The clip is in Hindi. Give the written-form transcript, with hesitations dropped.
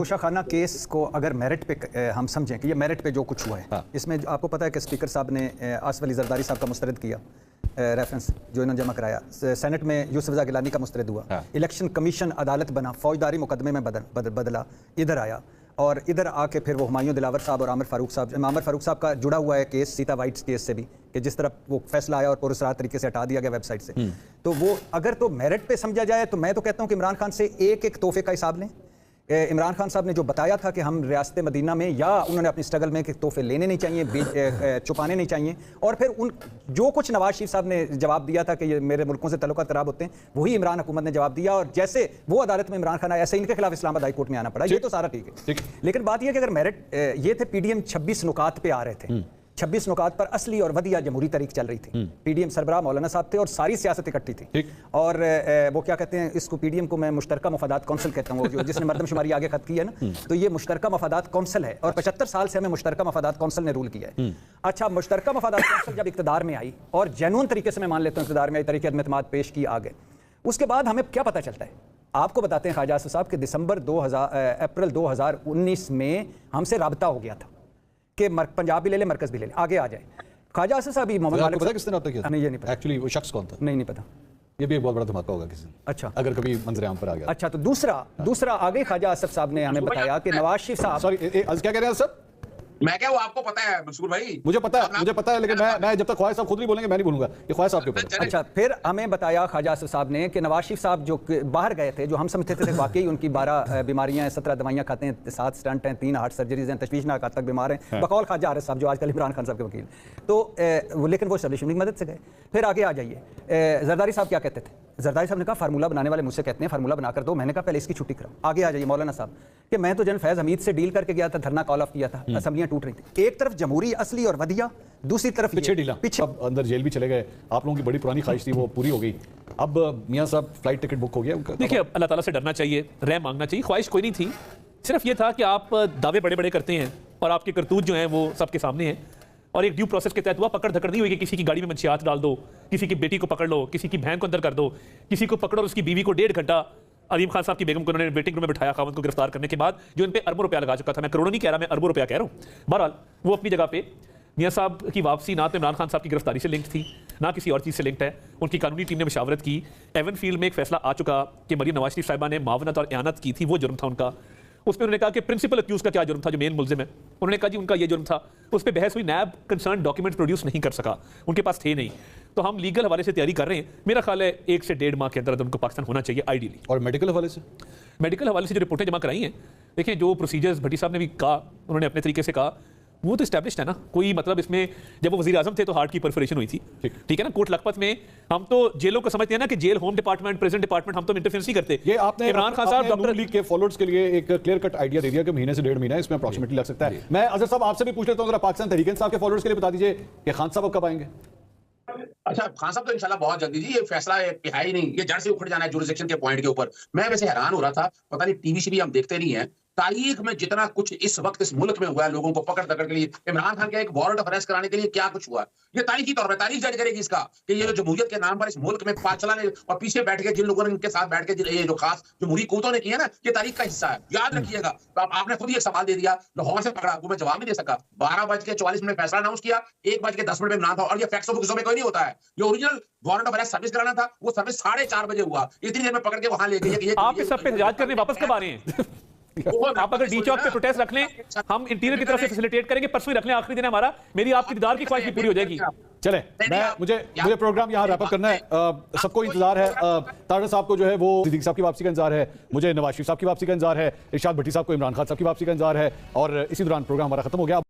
तोशाखाना केस को अगर मेरिट पे हम समझें कि ये मेरिट पे जो कुछ हुआ है, हाँ। इसमें आपको पता है कि स्पीकर साहब ने आसिफ अली जरदारी साहब का मुस्तरद किया, रेफरेंस जो इन्होंने जमा कराया, सेनेट में यूसुफ रज़ा गिलानी का मुस्तरद हुआ, हाँ। इलेक्शन कमीशन अदालत बना, फौजदारी मुकदमे में बदला, इधर आया और इधर आके फिर वो हुमायूं दिलावर साहब और आमिर फारूक साहब का जुड़ा हुआ है केस सीता वाइट्स केस से भी, कि जिस तरह वो फैसला आया और पुरस्कार तरीके से हटा दिया गया वेबसाइट से। तो वो अगर तो मेरिट पे समझा जाए तो मैं तो कहता हूँ कि इमरान खान से एक तोहफे का हिसाब लें। इमरान खान साहब ने जो बताया था कि हम रियासत मदीना में, या उन्होंने अपनी स्ट्रगल में कि तोहफे लेने नहीं चाहिए, छुपाने नहीं चाहिए, और फिर उन जो कुछ नवाज शरीफ साहब ने जवाब दिया था कि ये मेरे मुल्कों से तल्लुकात खराब होते हैं, वही इमरान हुकूमत ने जवाब दिया, और जैसे वो अदालत में इमरान खान आया ऐसे इनके खिलाफ इस्लामाबाद हाई कोर्ट में आना पड़ा। ये तो सारा ठीक है, लेकिन बात यह कि अगर मेरिट ये थे, PDM 26 नुकात पे आ रहे थे, 26 नुकात पर असली और वदिया जमहूरी तरीक चल रही थी। PDM सरबराह मौलाना साहब थे और सारी सियासत इकट्ठी थी, और वो क्या कहते हैं इसको, PDM को मैं मुश्तरका मफादात कौंसिल कहता हूँ, जो जिसने मरदमशुमारी आगे खत की है ना, तो ये मुश्तरका मफादात कौंसिल है, और 75 साल से हमें मुश्तरका मफादात कौंसिल ने रूल किया है। अच्छा, मुश्तरका मफादात कौंसिल जब इक़्तिदार में आई, और जेन्युइन तरीके से मैं मान लेता हूँ इक़्तिदार में आई, तरीके अदम-ए-एतमाद पेश की आगे, उसके बाद हमें क्या पता चलता है, आपको बताते हैं ख्वाजा आसिफ साहब के अप्रैल 2019 में हमसे राब्ता हो गया था कि पंजाब भी ले ले, मरकज भी ले ले, आगे आ जाए। ख्वाजा आसिफ साहब आपको पता किसने राब्ता किया था? नहीं, ये नहीं पता एक्चुअली वो शख्स कौन था? नहीं पता। ये भी एक बहुत बड़ा धमाका होगा किसी दिन, अच्छा, अगर कभी मंजर आम पर आ गया। अच्छा, तो दूसरा आगे ख्वाजा आसिफ साहब ने हमें बताया कि नवाज शरीफ साहब, सॉरी क्या कह रहे हैं सर? मैं क्या, वो आपको पता है मंसूर भाई? मुझे पता है, लेकिन मैं जब तक ख्वाजा साहब खुद नहीं बोलेंगे मैं नहीं बोलूंगा, ये ख्वाजा साहब के ऊपर। अच्छा, फिर हमें बताया ख्वाजा आसिफ साहब ने कि नवाज शरीफ साहब जो बाहर गए थे, जो हम समझते थे वाकई उनकी 12 बीमारियां हैं, 17 दवाइयां खाते हैं, 7 स्टंट हैं, 3 हार्ट सर्जरीज हैं, तशवीशनाक हद तक बीमार हैं, बकौल ख्वाजा आरिफ साहब जो आजकल इमरान खान साहब के वकील, तो लेकिन वो एस्टेब्लिशमेंट की मदद से गए। फिर आगे आ जाइए, जरदारी साहब क्या कहते थे? जरदारी साहब ने कहा फार्मूला बनाने वाले मुझसे कहते हैं फार्मूला बनाकर दो, मैंने कहा पहले इसकी छुट्टी कराओ। आगे आ जाइए मौलाना साहब कि मैं तो जनरल फैज हमीद से डील करके गया था, धरना कॉल ऑफ किया था, असेंबलियां टूट रही थी, एक तरफ जमहूरी असली और वदिया, दूसरी तरफ पीछे ढीला, पीछे अब अंदर जेल भी चले गए, आप लोगों की बड़ी पुरानी ख्वाहिश थी वो पूरी हो गई, अब मियां साहब फ्लाइट टिकट बुक हो गया। देखिए, अल्लाह ताला से डरना चाहिए, रहम मांगना चाहिए, ख्वाहिश कोई नहीं थी, सिर्फ ये था कि आप दावे बड़े बड़े करते हैं और आपके करतूत जो हैं वो सबके सामने हैं, और एक ड्यू प्रोसेस के तहत हुआ, पकड़ धकड़ नहीं हुई कि किसी की गाड़ी में मंशियात डाल दो, किसी की बेटी को पकड़ लो, किसी की बहन को अंदर कर दो, किसी को पकड़ो और उसकी बीवी को 1.5 घंटा, अलीम खान साहब की बेगम को उन्होंने वेटिंग रूम में बिठाया खावंद को गिरफ्तार करने के बाद, जो इन पे अरबों रुपया लगा चुका था। मैं करोड़ों नहीं कह रहा, मैं अरबों रुपया कह रहा हूँ। बहरहाल वो अपनी जगह पे, मियां साहब की वापसी ना तो इमरान खान साहब की गिरफ्तारी से लिंक थी, ना किसी और चीज़ से लिंक्ड है। उनकी कानूनी टीम ने मशावरत की, एवन फील्ड में एक फैसला आ चुका कि मरीम नवाज शरीफ साहिबा ने मावनत और एयानत की थी, वो जुर्म था उनका। उस पर उन्होंने कहा कि प्रिंसिपल अक्यूज का क्या जुर्म था, जो मेन मुलजिम है, उन्होंने कहा जी उनका ये जुर्म था। उस पर बहस हुई, नैब कंसर्न डॉक्यूमेंट प्रोड्यूस नहीं कर सका, उनके पास थे नहीं, तो हम लीगल हवाले से तैयारी कर रहे हैं। मेरा ख्याल है 1 से 1.5 माह के अंदर उनको पाकिस्तान होना चाहिए आइडियली। और मेडिकल हवाले से जो रिपोर्टें जमा कराई हैं, देखिए जो प्रोसीजर्स भट्टी साहब ने भी कहा, उन्होंने अपने तरीके से कहा, वो तो एस्टैब्लिश्ड है ना, कोई मतलब इसमें, जब वो वज़ीर आज़म थे तो हार्ट की परफोरेशन हुई थी, ठीक है ना, कोट लखपत में हम तो जेलों को समझते हैं ना कि jail home department, present department, हम तो इंटरफेरेंस नहीं करते। ये आपने इमरान खान साहब डॉक्टर लीग के फॉलोअर्स के लिए एक क्लियर कट आइडिया दे दिया कि महीने से 1.5 महीना इसमें अप्रॉक्सिमेटली लग सकता है। मैं अजहर साहब आपसे भी पूछ लेता हूं, जरा पाकिस्तान तहरीक इंसाफ के फॉलोअर्स के लिए बता दीजिए कि खान साहब कब आएंगे? अच्छा, खान साहब तो इंशाल्लाह बहुत जल्दी जी, ये फैसला है ही नहीं, ये जड़ से उखड़ जाना है जुरिसडिक्शन के पॉइंट के ऊपर। मैं वैसे हैरान हो रहा था, पता नहीं टीवी हम देखते नहीं है, तारीख में जितना कुछ इस वक्त इस मुल्क में हुआ है, लोगों को पकड़ दकड़ के लिए, इमरान खान का एक वारंट ऑफ अरेस्ट कराने के लिए क्या कुछ हुआ, ये तारीखी तौर पर तारीख जज करेगी इसका, कि ये जो जमहूरियत के नाम पर इस मुल्क में चलाने और पीछे बैठ के जिन लोगों ने इनके साथ बैठ के ये जो खास जमहूरी कुव्वतों ने किया ना, ये तारीख का हिस्सा है, याद रखिएगा। तो आपने खुद ही एक सवाल दे दिया, लाहौर से पकड़ा, वो मैं जवाब नहीं दे सका, 12:44 फैसला अनाउंस किया, 1:10 में इमरान था, और ये फैक्ट्स ऑफ में कोई नहीं होता है, ये original warrant of arrest service कराना था, वो सर्विस 4:30 बजे हुआ, इतनी देर में पकड़ के वहां ले गए। आप इस सब पे इhtजाज करने वापस कब आ रहे हैं? आप अगर डी चौक पे प्रोटेस्ट रख लें, हम इंटीरियर की तरफ से फैसिलिटेट करेंगे, परसों ही रख लें, आखिरी दिन हमारा, मेरी आपकी दीदार की ख्वाहिश भी पूरी हो जाएगी। चले, मुझे प्रोग्राम यहाँ रैप अप करना है, सबको इंतजार है, तारड़ साहब को जो है वो सिद्दीकी साहब की वापसी का इंतजार है, मुझे नवाज शरीफ साहब की वापसी का इंतजार है, इरशाद भट्टी साहब को इमरान खान साहब की वापसी का इंतजार है, और इसी दौरान प्रोग्राम हमारा खत्म हो गया।